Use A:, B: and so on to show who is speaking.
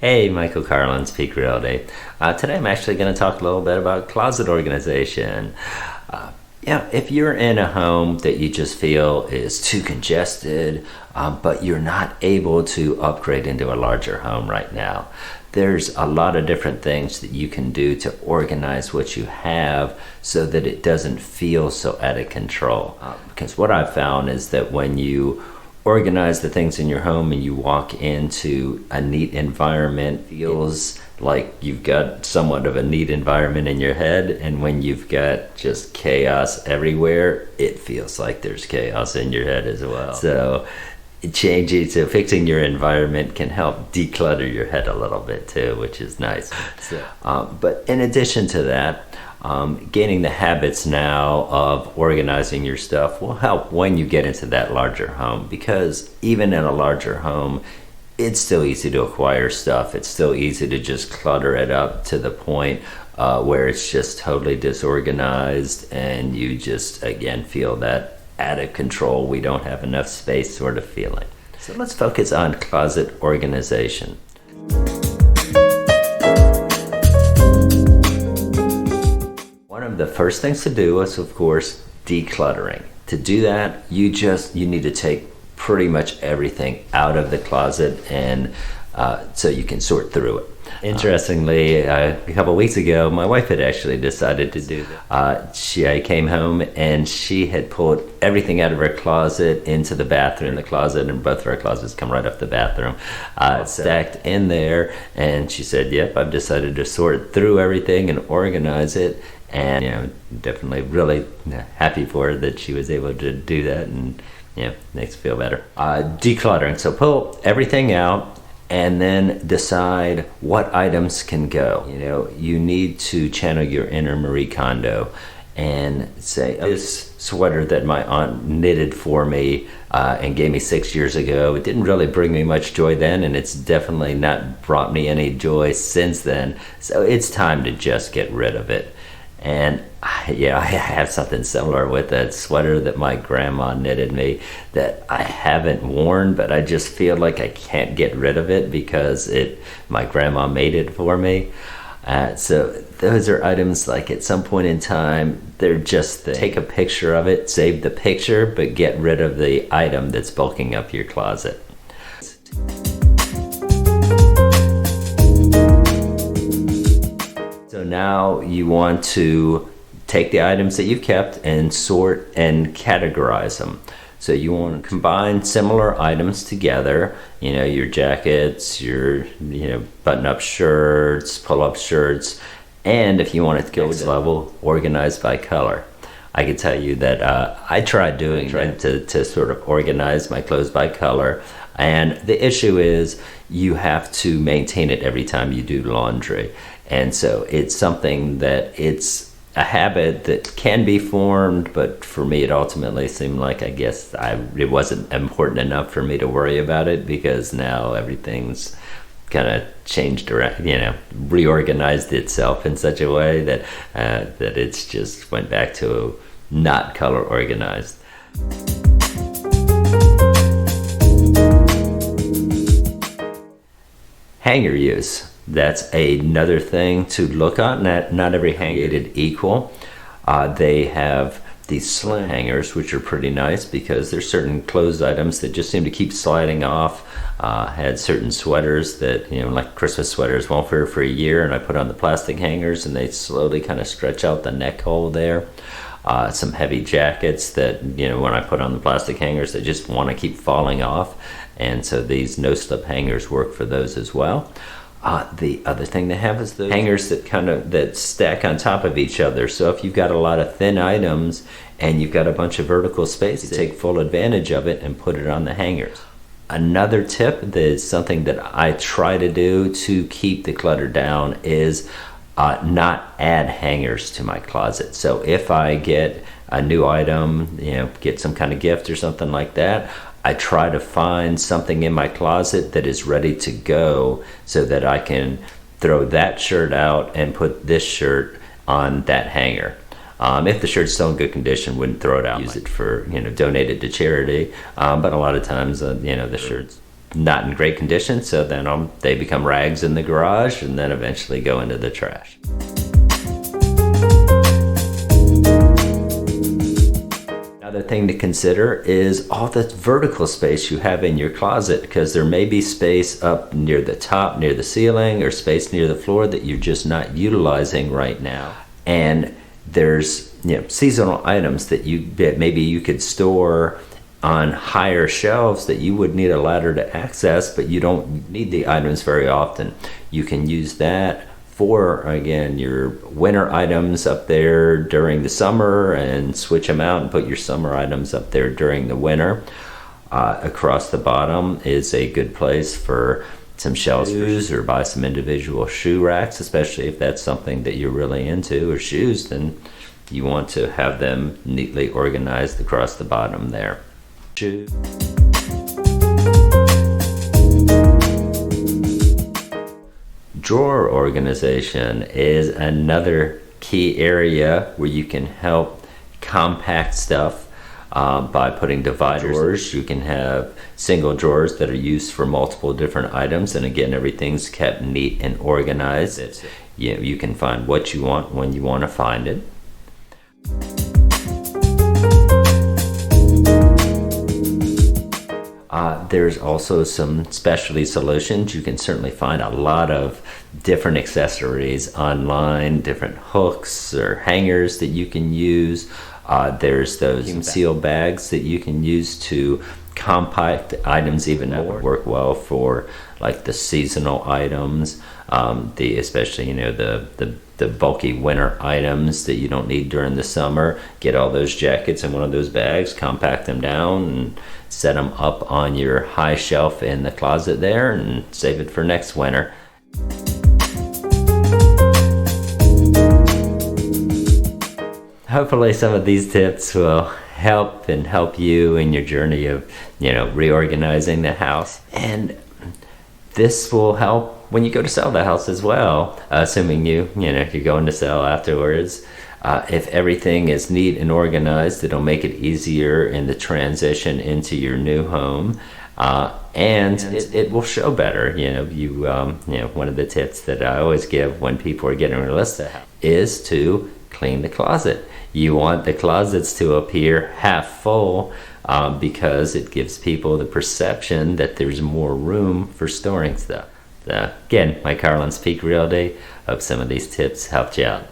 A: Hey, Michael Carlin's Peak Realty. Today I'm actually going to talk a little bit about closet organization. If you're in a home that you just feel is too congested, but you're not able to upgrade into a larger home right now, there's a lot of different things that you can do to organize what you have so that it doesn't feel so out of control. Because what I've found is that when you organize the things in your home and you walk into a neat environment, it feels like you've got somewhat of a neat environment in your head, and when you've got just chaos everywhere, it feels like there's chaos in your head as well. So fixing your environment can help declutter your head a little bit too, which is nice. But in addition to that, gaining the habits now of organizing your stuff will help when you get into that larger home, because even in a larger home, it's still easy to acquire stuff. It's still easy to just clutter it up to the point where it's just totally disorganized, and you just, again, feel that out of control, we don't have enough space sort of feeling. So let's focus on closet organization. One of the first things to do is, of course, decluttering. To do that, you need to take pretty much everything out of the closet, and so you can sort through it. Interestingly, a couple of weeks ago, my wife had actually decided to do that. I came home and she had pulled everything out of her closet into the bathroom. The closet, and both of our closets come right off the bathroom, stacked in there. And she said, "Yep, I've decided to sort through everything and organize it." And definitely really happy for her that she was able to do that, and makes me feel better. Decluttering. So pull everything out and then decide what items can go. You need to channel your inner Marie Kondo and say, this sweater that my aunt knitted for me and gave me 6 years ago, it didn't really bring me much joy then, and it's definitely not brought me any joy since then. So it's time to just get rid of it. And I have something similar with that sweater that my grandma knitted me that I haven't worn, but I just feel like I can't get rid of it because my grandma made it for me. So those are items like at some point in time, they're just take a picture of it, save the picture, but get rid of the item that's bulking up your closet. So now you want to take the items that you've kept and sort and categorize them. So you want to combine similar items together, your jackets, your button-up shirts, pull-up shirts, and if you want it to go to level, organized by color. I can tell you that I tried to sort of organize my clothes by color, and the issue is you have to maintain it every time you do laundry. And so it's something that it's a habit that can be formed, but for me it ultimately seemed like it wasn't important enough for me to worry about it, because now everything's kind of changed around, reorganized itself in such a way that it's just went back to not color organized. Hanger use. That's another thing to look at. Not every hanger is created equal. They have these slim hangers, which are pretty nice because there's certain clothes items that just seem to keep sliding off. Had certain sweaters that, like Christmas sweaters, won't wear for a year, and I put on the plastic hangers and they slowly kind of stretch out the neck hole there. Some heavy jackets that, when I put on the plastic hangers, they just want to keep falling off. And so these no-slip hangers work for those as well. The other thing they have is the hangers that stack on top of each other. So if you've got a lot of thin items and you've got a bunch of vertical space, you take full advantage of it and put it on the hangers. Another tip that is something that I try to do to keep the clutter down is not add hangers to my closet. So if I get a new item, get some kind of gift or something like that, I try to find something in my closet that is ready to go so that I can throw that shirt out and put this shirt on that hanger. If the shirt's still in good condition, wouldn't throw it out. Use it for, donate it to charity. But a lot of times, the shirt's not in great condition, so then they become rags in the garage and then eventually go into the trash. Another thing to consider is all the vertical space you have in your closet, because there may be space up near the top, near the ceiling, or space near the floor that you're just not utilizing right now. And there's seasonal items that maybe you could store on higher shelves that you would need a ladder to access, but you don't need the items very often. You can use that for, again, your winter items up there during the summer and switch them out and put your summer items up there during the winter. Across the bottom is a good place for some shelves, or buy some individual shoe racks, especially if that's something that you're really into, or shoes, then you want to have them neatly organized across the bottom there. Drawer organization is another key area where you can help compact stuff by putting dividers. You can have single drawers that are used for multiple different items, and again, everything's kept neat and organized. You can find what you want when you want to find it. There's also some specialty solutions. You can certainly find a lot of different accessories online, different hooks or hangers that you can use. There's those seal bags that you can use to compact items even more. That would work well for like the seasonal items, especially the bulky winter items that you don't need during the summer. Get all those jackets in one of those bags, compact them down, and set them up on your high shelf in the closet there, and save it for next winter. Hopefully some of these tips will help you in your journey of reorganizing the house, and this will help when you go to sell the house as well, assuming you're going to sell afterwards. If everything is neat and organized, it'll make it easier in the transition into your new home, and it will show better. One of the tips that I always give when people are getting ready to list a house is to clean the closet. You want the closets to appear half full, because it gives people the perception that there's more room for storing stuff. Again, Mike Carlin's Peak Realty. Hope some of these tips helped you out.